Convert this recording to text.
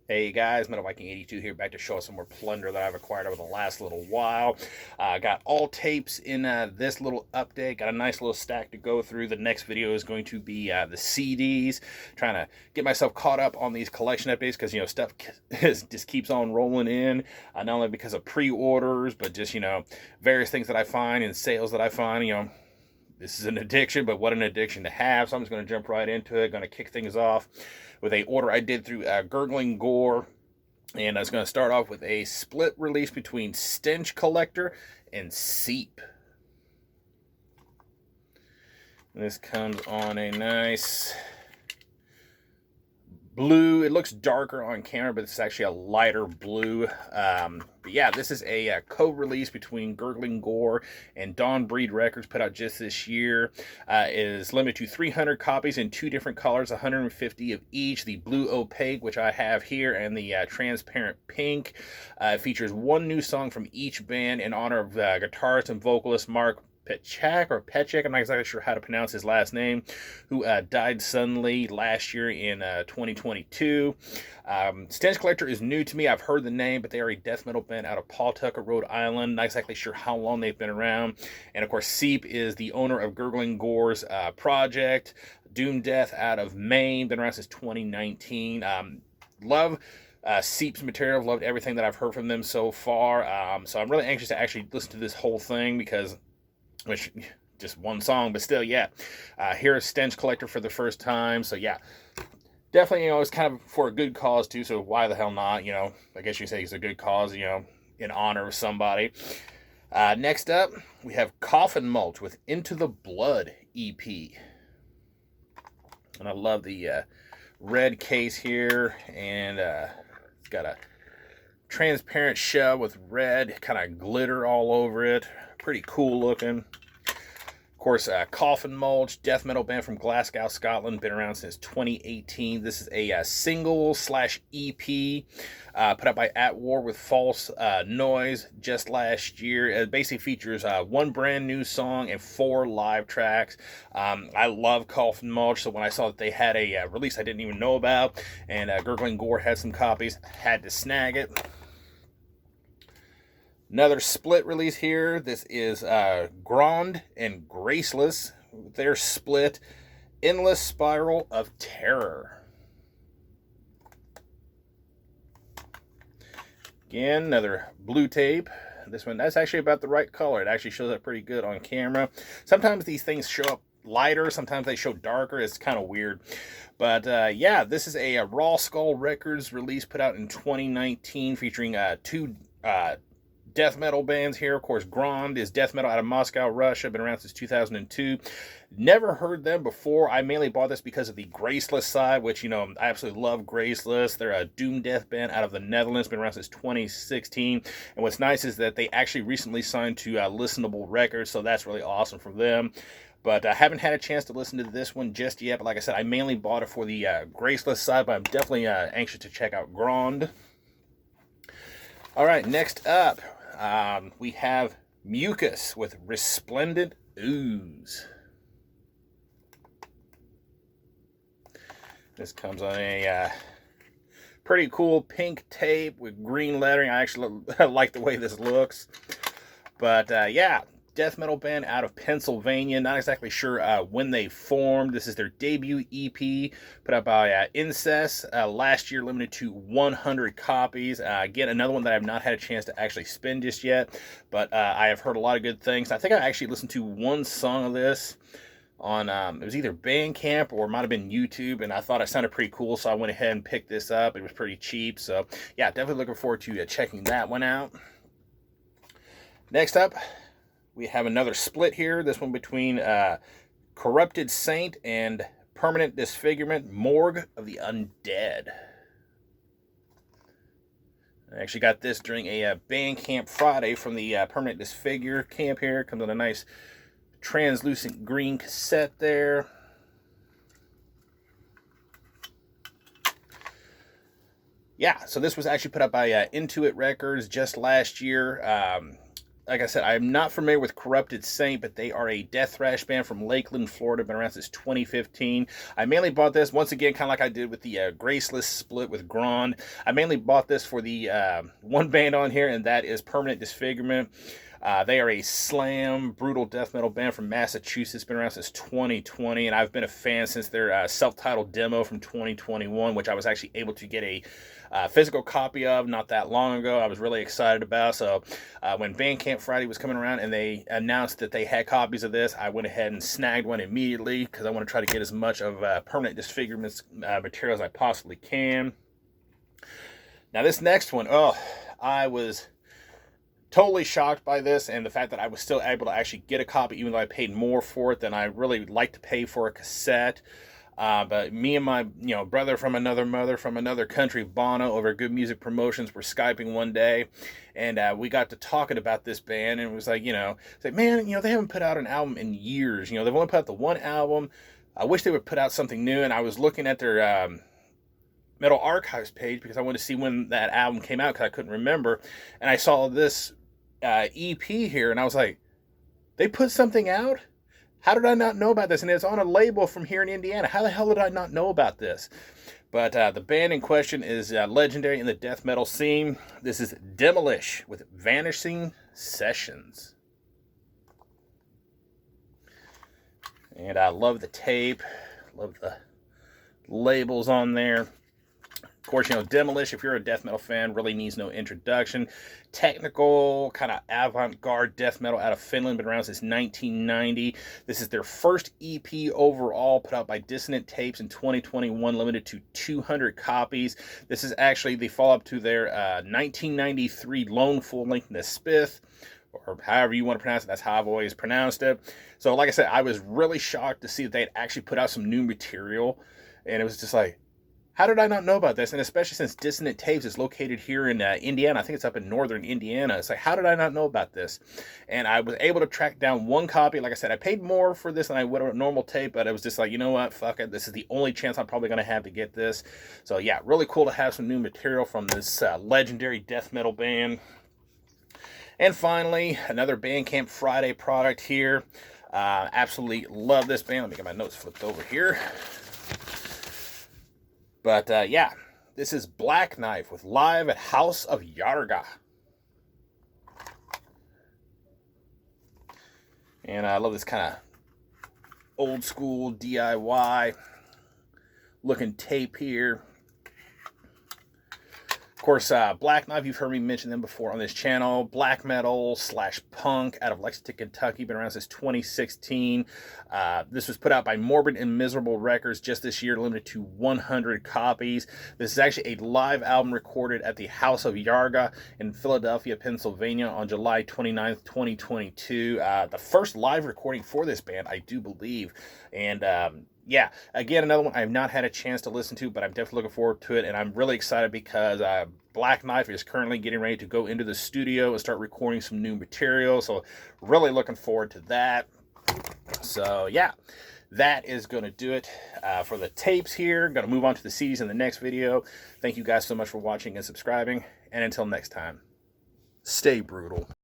Hey guys, Metal Viking 82 here, back to show us some more plunder that I've acquired over the last little while. Got all tapes in this little update. Got a nice little stack to go through. The next video is going to be the CDs. Trying to get myself caught up on these collection updates because, stuff just keeps on rolling in. Not only because of pre-orders, but just, various things that I find and sales that I find, this is an addiction, but what an addiction to have. So I'm just going to jump right into it. Going to kick things off with a order I did through Gurgling Gore. And I was going to start off with a split release between Stench Collector and Seep. And this comes on a nice blue. It looks darker on camera, but it's actually a lighter blue. But yeah, this is a co-release between Gurgling Gore and Dawn Breed Records, put out just this year. It is limited to 300 copies in two different colors, 150 of each. The blue opaque, which I have here, and the transparent pink. It features one new song from each band in honor of guitarist and vocalist Mark Petchak, I'm not exactly sure how to pronounce his last name, who died suddenly last year in 2022. Stench Collector is new to me. I've heard the name, but they are a death metal band out of Pawtucket, Rhode Island. Not exactly sure how long they've been around. And of course, Seep is the owner of Gurgling Gore's project. Doom Death out of Maine, been around since 2019. Love Seep's material. Loved everything that I've heard from them so far. So I'm really anxious to actually listen to this whole thing because, which just one song, but still, yeah. Here's Stench Collector for the first time, so yeah, definitely, it's kind of for a good cause too. So why the hell not? I guess you say it's a good cause, in honor of somebody. Next up, we have Coffin Mulch with Into the Blood EP, and I love the red case here, and it's got a transparent shell with red kind of glitter all over it. Pretty cool looking. Of course, Coffin Mulch, death metal band from Glasgow, Scotland, been around since 2018. This is a single/EP put out by At War with False Noise just last year. It basically features one brand new song and 4 live tracks. I love Coffin Mulch, so when I saw that they had a release I didn't even know about, and Gurgling Gore had some copies, had to snag it. Another split release here. This is Grand and Graceless. Their split, Endless Spiral of Terror. Again, another blue tape. This one, that's actually about the right color. It actually shows up pretty good on camera. Sometimes these things show up lighter, sometimes they show darker. It's kind of weird. But yeah, this is a Raw Skull Records release put out in 2019 featuring two death metal bands here. Of course, Grand is death metal out of Moscow, Russia. Been around since 2002. Never heard them before. I mainly bought this because of the Graceless side, which, I absolutely love Graceless. They're a doom death band out of the Netherlands. Been around since 2016. And what's nice is that they actually recently signed to Listenable Records, so that's really awesome for them. But I haven't had a chance to listen to this one just yet. But like I said, I mainly bought it for the Graceless side, but I'm definitely anxious to check out Grand. All right, next up, we have Mucus with Resplendent Ooze. This comes on a pretty cool pink tape with green lettering. I actually like the way this looks. But yeah, death metal band out of Pennsylvania. Not exactly sure when they formed. This is their debut EP put out by Incest. Last year, limited to 100 copies. Again, another one that I've not had a chance to actually spin just yet, but I have heard a lot of good things. I think I actually listened to one song of this on, it was either Bandcamp or it might have been YouTube, and I thought it sounded pretty cool, so I went ahead and picked this up. It was pretty cheap, so yeah, definitely looking forward to checking that one out. Next up, we have another split here. This one between Corrupted Saint and Permanent Disfigurement, Morgue of the Undead. I actually got this during a Bandcamp Friday from the Permanent Disfigure camp here. Comes on a nice translucent green cassette there. Yeah, so this was actually put up by Intuit Records just last year. like I said, I'm not familiar with Corrupted Saint, but they are a death thrash band from Lakeland, Florida. Been around since 2015. I mainly bought this, once again, kind of like I did with the Graceless split with Grand. I mainly bought this for the one band on here, and that is Permanent Disfigurement. They are a slam, brutal death metal band from Massachusetts. Been around since 2020, and I've been a fan since their self-titled demo from 2021, which I was actually able to get a physical copy of not that long ago. I was really excited about. So when Bandcamp Friday was coming around and they announced that they had copies of this, I went ahead and snagged one immediately because I want to try to get as much of Permanent Disfigurement material as I possibly can. Now this next one, oh, I was totally shocked by this, and the fact that I was still able to actually get a copy, even though I paid more for it than I really like to pay for a cassette. But me and my brother from another mother from another country, Bono, over Good Music Promotions, were Skyping one day, and we got to talking about this band, and it was like, it's like, man, they haven't put out an album in years. They've only put out the one album. I wish they would put out something new. And I was looking at their Metal Archives page because I wanted to see when that album came out because I couldn't remember, and I saw this EP here, and I was like, they put something out? How did I not know about this? And it's on a label from here in Indiana. How the hell did I not know about this? But the band in question is legendary in the death metal scene. This is Demolish with Vanishing Sessions. And I love the tape. Love the labels on there. Of course, Demolish, if you're a death metal fan, really needs no introduction. Technical, kind of avant-garde death metal out of Finland, been around since 1990. This is their first EP overall, put out by Dissonant Tapes in 2021, limited to 200 copies. This is actually the follow-up to their 1993 lone full-length Nespith, or however you want to pronounce it. That's how I've always pronounced it. So, like I said, I was really shocked to see that they had actually put out some new material, and it was just like, how did I not know about this? And especially since Dissonant Tapes is located here in Indiana. I think it's up in northern Indiana. It's like, how did I not know about this? And I was able to track down one copy. Like I said, I paid more for this than I would a normal tape, but it was just like, you know what? Fuck it. This is the only chance I'm probably going to have to get this. So yeah, really cool to have some new material from this legendary death metal band. And finally, another Bandcamp Friday product here. Absolutely love this band. Let me get my notes flipped over here. But yeah, this is Black Knife with Live at House of Yarga. And I love this kind of old school DIY looking tape here. Of course, Black Knife, you've heard me mention them before on this channel. Black metal / punk out of Lexington, Kentucky. Been around since 2016. This was put out by Morbid and Miserable Records just this year, limited to 100 copies. This is actually a live album recorded at the House of Yarga in Philadelphia, Pennsylvania on July 29th, 2022. The first live recording for this band, I do believe. And yeah, again, another one I've not had a chance to listen to, but I'm definitely looking forward to it, and I'm really excited because Black Knife is currently getting ready to go into the studio and start recording some new material, so really looking forward to that. So yeah, that is going to do it for the tapes here. Going to move on to the CDs in the next video. Thank you guys so much for watching and subscribing, and until next time, stay brutal.